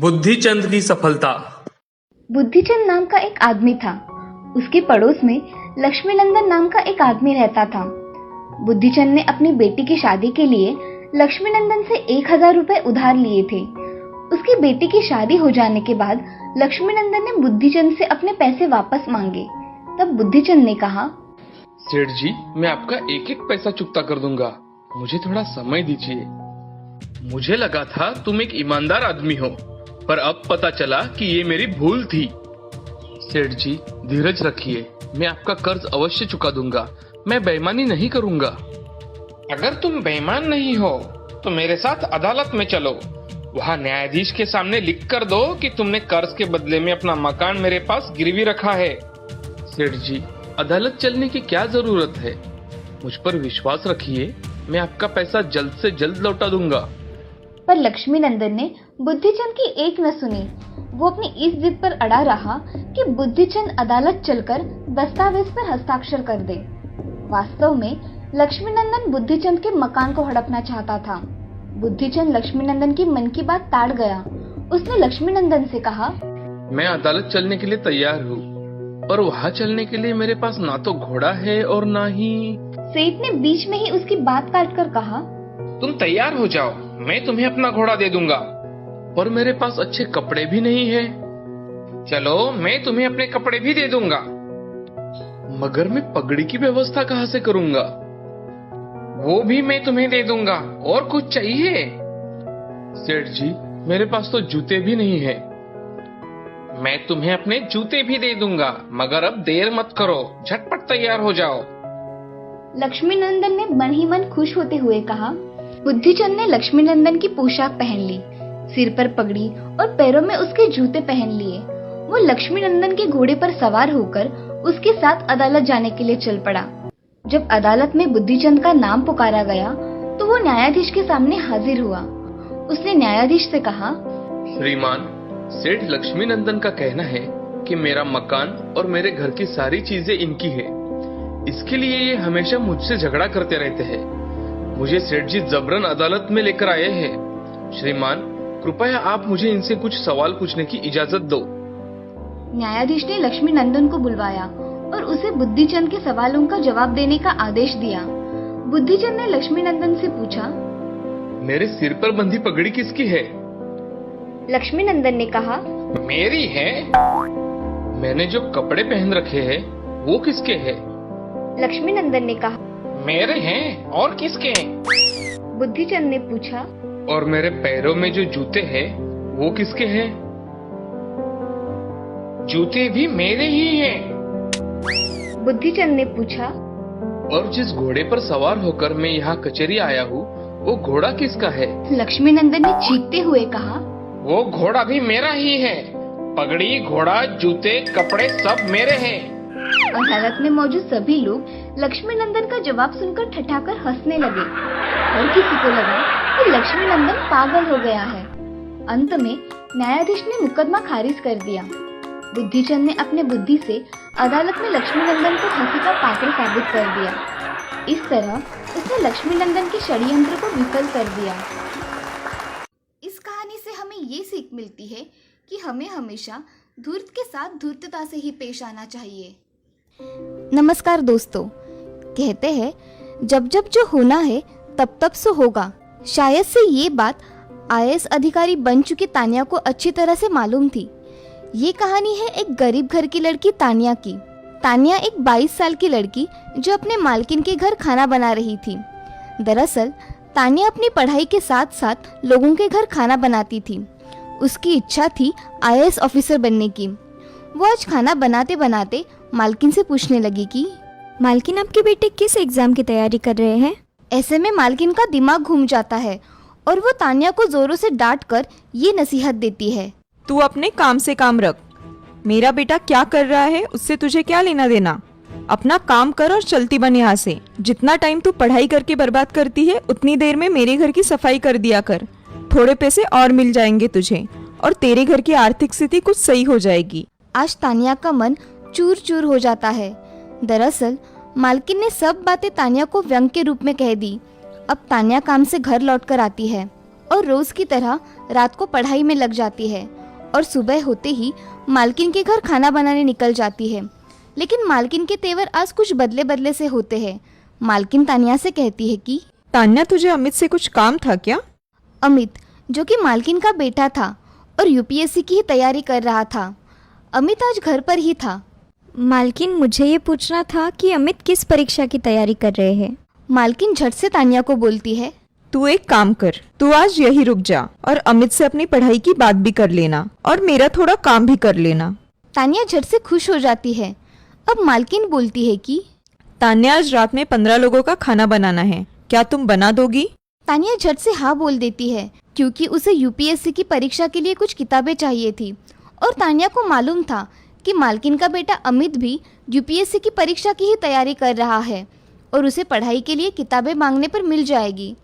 बुद्धिचंद की सफलता। बुद्धिचंद नाम का एक आदमी था। उसके पड़ोस में लक्ष्मीनंदन नाम का एक आदमी रहता था। बुद्धिचंद ने अपनी बेटी की शादी के लिए लक्ष्मीनंदन से 1000 रुपए उधार लिए थे। उसकी बेटी की शादी हो जाने के बाद लक्ष्मीनंदन ने बुद्धिचंद से अपने पैसे वापस मांगे। तब बुद्धिचंद ने कहा, सेठ जी, मैं आपका एक एक पैसा चुकता कर दूंगा, मुझे थोड़ा समय दीजिए। मुझे लगा था तुम एक ईमानदार आदमी हो, पर अब पता चला कि ये मेरी भूल थी। सेठ जी, धीरज रखिए, मैं आपका कर्ज अवश्य चुका दूंगा, मैं बेईमानी नहीं करूंगा। अगर तुम बेईमान नहीं हो तो मेरे साथ अदालत में चलो, वहाँ न्यायाधीश के सामने लिख कर दो कि तुमने कर्ज के बदले में अपना मकान मेरे पास गिरवी रखा है। सेठ जी, अदालत चलने की क्या जरूरत है, मुझ पर विश्वास रखिए, मैं आपका पैसा जल्द से जल्द लौटा दूंगा। पर लक्ष्मीनंदन ने बुद्धिचंद की एक न सुनी। वो अपनी इस जिद पर अड़ा रहा कि बुद्धिचंद अदालत चलकर दस्तावेज पर हस्ताक्षर कर दे। वास्तव में लक्ष्मीनंदन बुद्धिचंद के मकान को हड़पना चाहता था। बुद्धिचंद लक्ष्मीनंदन की मन की बात ताड़ गया। उसने लक्ष्मीनंदन से कहा, मैं अदालत चलने के लिए तैयार हूँ, पर वहाँ चलने के लिए मेरे पास ना तो घोड़ा है और ना ही। सेठ ने बीच में ही उसकी बात काटकर कहा, तुम तैयार हो जाओ, मैं तुम्हें अपना घोड़ा दे दूंगा, पर मेरे पास अच्छे कपड़े भी नहीं है। चलो, मैं तुम्हें अपने कपड़े भी दे दूंगा, मगर मैं पगड़ी की व्यवस्था कहाँ से करूंगा? वो भी मैं तुम्हें दे दूंगा। और कुछ चाहिए? सेठ जी, मेरे पास तो जूते भी नहीं है। मैं तुम्हें अपने जूते भी दे दूंगा, मगर अब देर मत करो, झटपट तैयार हो जाओ। लक्ष्मीनंदन ने मन ही मन खुश होते हुए कहा। बुद्धिचंद ने लक्ष्मीनंदन की पोशाक पहन ली, सिर पर पगड़ी और पैरों में उसके जूते पहन लिए। वो लक्ष्मीनंदन के घोड़े पर सवार होकर उसके साथ अदालत जाने के लिए चल पड़ा। जब अदालत में बुद्धिचंद का नाम पुकारा गया तो वो न्यायाधीश के सामने हाजिर हुआ। उसने न्यायाधीश से कहा, श्रीमान, सेठ लक्ष्मीनंदन का कहना है कि मेरा मकान और मेरे घर की सारी चीजें इनकी है। इसके लिए ये हमेशा मुझसे झगड़ा करते रहते हैं। मुझे सेठ जी जबरन अदालत में लेकर आए हैं। श्रीमान, कृपया आप मुझे इनसे कुछ सवाल पूछने की इजाजत दो। न्यायाधीश ने लक्ष्मीनंदन को बुलवाया और उसे बुद्धिचंद के सवालों का जवाब देने का आदेश दिया। बुद्धिचंद ने लक्ष्मीनंदन से पूछा, मेरे सिर पर बंधी पगड़ी किसकी है? लक्ष्मीनंदन ने कहा, मेरी है। मैंने जो कपड़े पहन रखे हैं वो किसके हैं? लक्ष्मीनंदन ने कहा, मेरे हैं। और किसके हैं? बुद्धिचंद ने पूछा, और मेरे पैरों में जो जूते हैं वो किसके हैं? जूते भी मेरे ही हैं। बुद्धिचंद ने पूछा, और जिस घोड़े पर सवार होकर मैं यहाँ कचहरी आया हूँ वो घोड़ा किसका है? लक्ष्मीनंदन ने चीखते हुए कहा, वो घोड़ा भी मेरा ही है। पगड़ी, घोड़ा, जूते, कपड़े सब मेरे हैं। अदालत में मौजूद सभी लोग लक्ष्मीनंदन का जवाब सुनकर ठठाकर हंसने लगे। हर किसी को लगा कि लक्ष्मीनंदन पागल हो गया है। अंत में न्यायाधीश ने मुकदमा खारिज कर दिया। बुद्धिचंद ने अपने बुद्धि से अदालत में लक्ष्मीनंदन को हंसी का पात्र साबित कर दिया। इस तरह उसने लक्ष्मीनंदन के षड्यंत्र को विफल कर दिया। इस कहानी से हमें ये सीख मिलती है कि हमें हमेशा धूर्त के साथ धूर्तता से ही पेश आना चाहिए। नमस्कार दोस्तों, कहते हैं जब जब जो होना है तब तब सो होगा। शायद से ये बात आईएएस अधिकारी बन चुकी तानिया को अच्छी तरह से मालूम थी। ये कहानी है एक गरीब घर की लड़की तानिया की। तानिया एक 22 साल की लड़की जो अपने मालकिन के घर खाना बना रही थी। दरअसल तानिया अपनी पढ़ाई के साथ साथ लोगों के घर खाना बनाती थी। उसकी इच्छा थी आईएएस ऑफिसर बनने की। वो आज खाना बनाते बनाते मालकिन से पूछने लगी कि मालकिन, आपके बेटे किस एग्जाम की तैयारी कर रहे हैं? ऐसे में मालकिन का दिमाग घूम जाता है और वो तानिया को जोरों से डांट कर ये नसीहत देती है, तू अपने काम से काम रख। मेरा बेटा क्या कर रहा है उससे तुझे क्या लेना देना? अपना काम कर और चलती बन यहाँ से। जितना टाइम तू पढ़ाई करके बर्बाद करती है उतनी देर में मेरे घर की सफाई कर दिया कर। थोड़े पैसे और मिल जाएंगे तुझे और तेरे घर की आर्थिक स्थिति कुछ सही हो जाएगी। आज तानिया का मन चूर चूर हो जाता है। दरअसल मालकिन ने सब बातें तानिया को व्यंग के रूप में कह दी। अब तानिया काम से घर लौटकर आती है और रोज की तरह रात को पढ़ाई में लग जाती है और सुबह होते ही मालकिन के घर खाना बनाने निकल जाती है। लेकिन मालकिन के तेवर आज कुछ बदले बदले से होते हैं। मालकिन तानिया से कहती है कि तान्या, तुझे अमित से कुछ काम था क्या? अमित, जो कि मालकिन का बेटा था और यूपीएससी की ही तैयारी कर रहा था, अमित आज घर पर ही था। मालकिन, मुझे ये पूछना था कि अमित किस परीक्षा की तैयारी कर रहे हैं? मालकिन झट से तानिया को बोलती है, तू एक काम कर, तू आज यही रुक जा और अमित से अपनी पढ़ाई की बात भी कर लेना और मेरा थोड़ा काम भी कर लेना। तानिया झट से खुश हो जाती है। अब मालकिन बोलती है कि तान्या, आज रात में 15 लोगों का खाना बनाना है, क्या तुम बना दोगी? तानिया झट से हाँ बोल देती है क्योंकि उसे यूपीएससी की परीक्षा के लिए कुछ किताबें चाहिए थी और तानिया को मालूम था कि मालकिन का बेटा अमित भी यूपीएससी की परीक्षा की ही तैयारी कर रहा है और उसे पढ़ाई के लिए किताबें मांगने पर मिल जाएगी।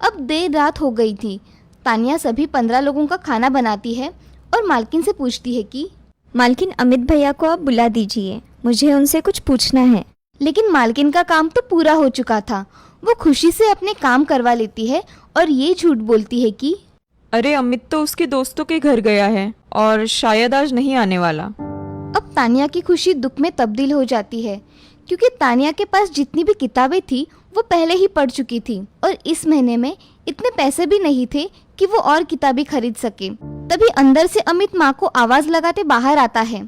अब देर रात हो गई थी। तानिया सभी 15 लोगों का खाना बनाती है और मालकिन से पूछती है कि मालकिन, अमित भैया को आप बुला दीजिए, मुझे उनसे कुछ पूछना है। लेकिन मालकिन का काम तो पूरा हो चुका था। वो खुशी से अपने काम करवा लेती है और ये झूठ बोलती है कि अरे, अमित तो उसके दोस्तों के घर गया है और शायद आज नहीं आने वाला। अब तानिया की खुशी दुख में तब्दील हो जाती है क्योंकि तानिया के पास जितनी भी किताबें थी वो पहले ही पढ़ चुकी थी और इस महीने में इतने पैसे भी नहीं थे कि वो और किताबें खरीद सके। तभी अंदर से अमित माँ को आवाज लगाते बाहर आता है।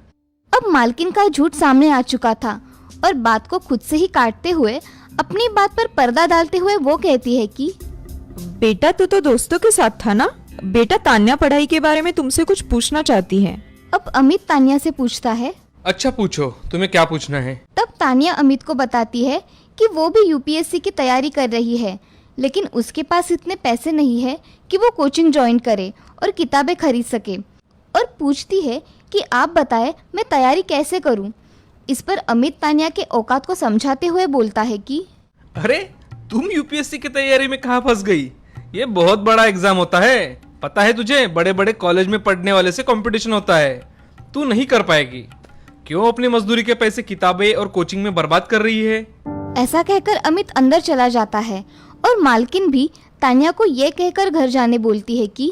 अब मालकिन का झूठ सामने आ चुका था और बात को खुद से ही काटते हुए अपनी बात पर पर्दा डालते हुए वो कहती है कि बेटा, तू तो दोस्तों के साथ था ना? बेटा, तान्या पढ़ाई के बारे में तुमसे कुछ पूछना चाहती है। अब अमित तानिया से पूछता है। अच्छा पूछो, तुम्हें क्या पूछना है? तब तानिया अमित को बताती है कि वो भी यूपीएससी की तैयारी कर रही है लेकिन उसके पास इतने पैसे नहीं है कि वो कोचिंग ज्वाइन करे और किताबें खरीद सके और पूछती है कि आप बताएं मैं तैयारी कैसे करूं। इस पर अमित तानिया के औकात को समझाते हुए बोलता है कि अरे, तुम यूपीएससी की तैयारी में कहाँ फंस गई? ये बहुत बड़ा एग्जाम होता है, पता है तुझे? बड़े बड़े कॉलेज में पढ़ने वाले से कंपटीशन होता है, तू नहीं कर पाएगी। क्यों अपनी मजदूरी के पैसे किताबें और कोचिंग में बर्बाद कर रही है? ऐसा कहकर अमित अंदर चला जाता है और मालकिन भी तानिया को ये कहकर घर जाने बोलती है कि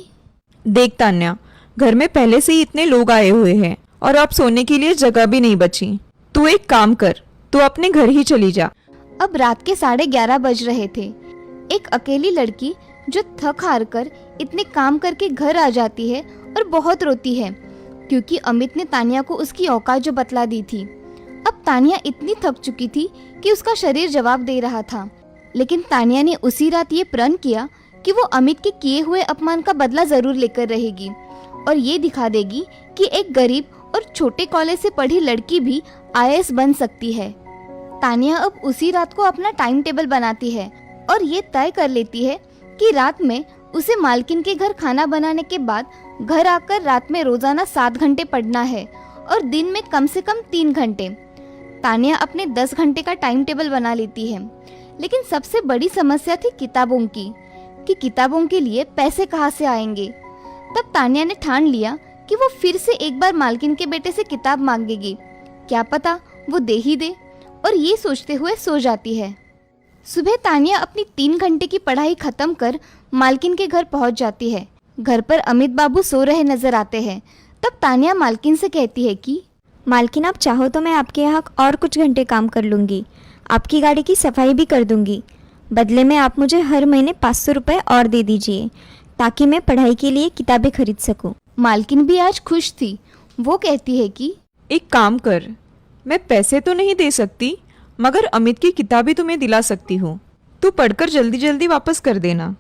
देख तान्या, घर में पहले से ही इतने लोग आए हुए हैं और अब सोने के लिए जगह भी नहीं बची। तू एक काम कर, तू अपने घर ही चली जा। अब रात के 11:30 बज रहे थे। एक अकेली लड़की जो थक हार कर इतने काम करके घर आ जाती है और बहुत रोती है क्योंकि अमित ने तानिया को उसकी औकात जो बतला दी थी। अब तानिया इतनी थक चुकी थी कि उसका शरीर जवाब दे रहा था, लेकिन तानिया ने उसी रात ये प्रण किया कि वो अमित के किए हुए अपमान का बदला जरूर लेकर रहेगी और ये दिखा देगी कि एक गरीब और छोटे कॉलेज से पढ़ी लड़की भी आईएएस बन सकती है। तानिया अब उसी रात को अपना टाइम टेबल बनाती है और ये तय कर लेती है कि रात में उसे मालकिन के घर खाना बनाने के बाद घर आकर रात में रोजाना 7 घंटे पढ़ना है और दिन में कम से कम 3 घंटे। तानिया अपने 10 घंटे का टाइम टेबल बना लेती है, लेकिन सबसे बड़ी समस्या थी किताबों की कि किताबों के लिए पैसे कहाँ से आएंगे। तब तानिया ने ठान लिया कि वो फिर से एक बार मालकिन के बेटे से किताब मांगेगी, क्या पता वो दे ही दे, और ये सोचते हुए सो जाती है। सुबह तानिया अपनी 3 घंटे की पढ़ाई खत्म कर मालकिन के घर पहुंच जाती है। घर पर अमित बाबू सो रहे नजर आते हैं। तब तानिया मालकिन से कहती है कि मालकिन, आप चाहो तो मैं आपके यहाँ और कुछ घंटे काम कर लूँगी, आपकी गाड़ी की सफाई भी कर दूँगी। बदले में आप मुझे हर महीने 500 रुपये और दे दीजिए ताकि मैं पढ़ाई के लिए किताबें खरीद सकूँ। मालकिन भी आज खुश थी। वो कहती है कि एक काम कर, मैं पैसे तो नहीं दे सकती मगर अमित की किताबें तुम्हें दिला सकती हूँ, तू पढ़कर जल्दी जल्दी वापस कर देना।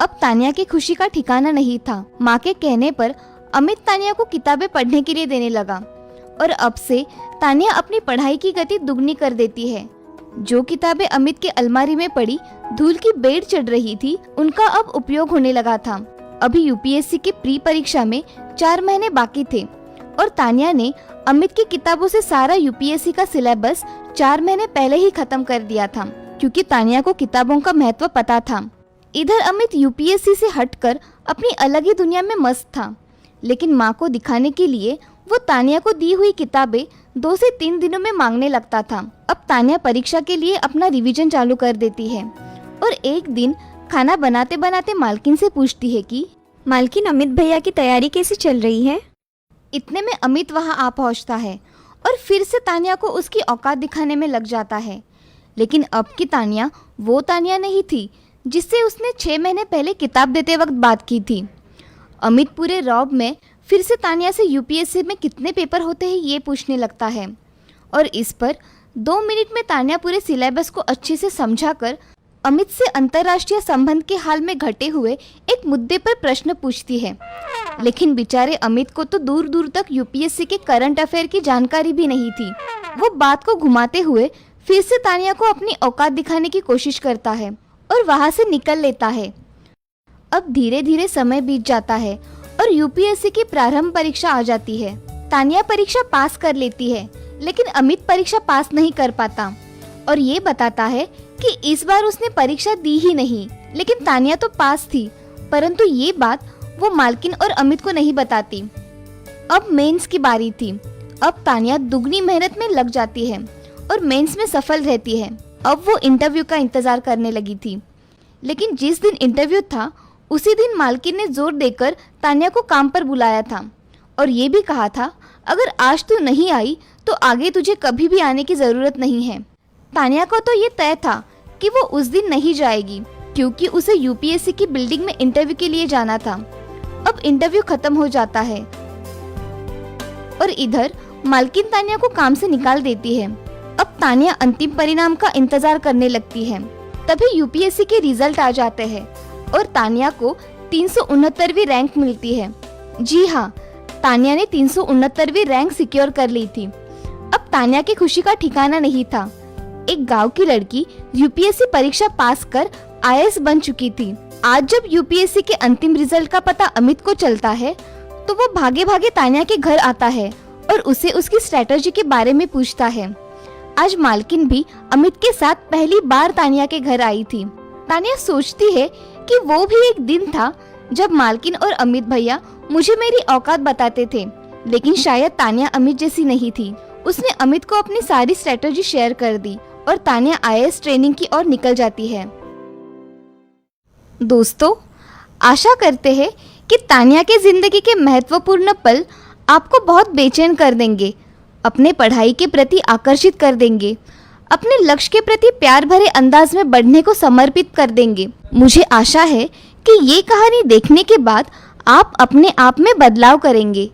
अब तानिया की खुशी का ठिकाना नहीं था। माँ के कहने पर अमित तानिया को किताबें पढ़ने के लिए देने लगा और अब से तानिया अपनी पढ़ाई की गति दुगनी कर देती है। जो किताबें अमित के अलमारी में पड़ी धूल की बेड़ चढ़ रही थी, उनका अब उपयोग होने लगा था। अभी यूपीएससी की प्री परीक्षा में 4 महीने बाकी थे और तानिया ने अमित की किताबों से सारा यूपीएससी का सिलेबस 4 महीने पहले ही खत्म कर दिया था, क्योंकि तानिया को किताबों का महत्व पता था। इधर अमित यूपीएससी से हटकर अपनी अलग ही दुनिया में मस्त था, लेकिन माँ को दिखाने के लिए वो तानिया को दी हुई किताबें 2 से 3 दिनों में मांगने लगता था। अब तानिया परीक्षा के लिए अपना रिवीजन चालू कर देती है और एक दिन खाना बनाते बनाते मालकिन से पूछती है कि मालकिन, अमित भैया की तैयारी कैसी चल रही है? इतने में अमित वहां आ पहुंचता है और फिर से तानिया को उसकी औकात दिखाने में लग जाता है। लेकिन अब की तानिया वो तानिया नहीं थी जिससे उसने 6 महीने पहले किताब देते वक्त बात की थी। अमित पूरे रौब में फिर से तानिया से यूपीएससी में कितने पेपर होते हैं ये पूछने लगता है और इस पर 2 मिनट में तानिया पूरे सिलेबस को अच्छे से समझाकर अमित से अंतर्राष्ट्रीय संबंध के हाल में घटे हुए एक मुद्दे पर प्रश्न पूछती है। लेकिन बेचारे अमित को तो दूर दूर तक यूपीएससी के करंट अफेयर की जानकारी भी नहीं थी। वो बात को घुमाते हुए फिर से तानिया को अपनी औकात दिखाने की कोशिश करता है और वहां से निकल लेता है। अब धीरे धीरे समय बीत जाता है और यूपीएससी की प्रारंभ परीक्षा आ जाती है। तानिया परीक्षा पास कर लेती है लेकिन अमित परीक्षा पास नहीं कर पाता और ये बताता है कि इस बार उसने परीक्षा दी ही नहीं। लेकिन तानिया तो पास थी, परंतु ये बात वो मालकिन और अमित को नहीं बताती। अब मेंस की बारी थी। अब तानिया दुगनी मेहनत में लग जाती है और मेंस में सफल रहती है। अब वो इंटरव्यू का इंतजार करने लगी थी। लेकिन जिस दिन इंटरव्यू था उसी दिन मालकिन ने जोर देकर तानिया को काम पर बुलाया था और ये भी कहा था, अगर आज तू नहीं आई तो आगे तुझे कभी भी आने की जरूरत नहीं है। तानिया को तो ये तय था कि वो उस दिन नहीं जाएगी क्योंकि उसे यूपीएससी की बिल्डिंग में इंटरव्यू के लिए जाना था। अब इंटरव्यू खत्म हो जाता है और इधर मालकिन तानिया को काम से निकाल देती है। अब तानिया अंतिम परिणाम का इंतजार करने लगती है। तभी यूपीएससी के रिजल्ट आ जाते हैं और तानिया को 369वीं रैंक मिलती है। जी हाँ, तानिया ने 369वीं रैंक सिक्योर कर ली थी। अब तानिया की खुशी का ठिकाना नहीं था। एक गांव की लड़की यूपीएससी परीक्षा पास कर आईएएस बन चुकी थी। आज जब यूपीएससी के अंतिम रिजल्ट का पता अमित को चलता है तो वो भागे भागे तानिया के घर आता है और उसे उसकी स्ट्रेटजी के बारे में पूछता है। आज मालकिन भी अमित के साथ पहली बार तानिया के घर आई थी। तानिया सोचती है कि वो भी एक दिन था जब मालकिन और अमित भैया मुझे मेरी औकात बताते थे। लेकिन शायद तानिया अमित जैसी नहीं थी। उसने अमित को अपनी सारी स्ट्रेटजी शेयर कर दी और तानिया आईएएस ट्रेनिंग की ओर निकल जाती है। दोस्तों, आशा करते हैं कि तानिया के जिंदगी के महत्वपूर्ण पल आपको बहुत बेचैन कर देंगे, अपने पढ़ाई के प्रति आकर्षित कर देंगे, अपने लक्ष्य के प्रति प्यार भरे अंदाज में बढ़ने को समर्पित कर देंगे। मुझे आशा है कि ये कहानी देखने के बाद आप अपने आप में बदलाव करेंगे।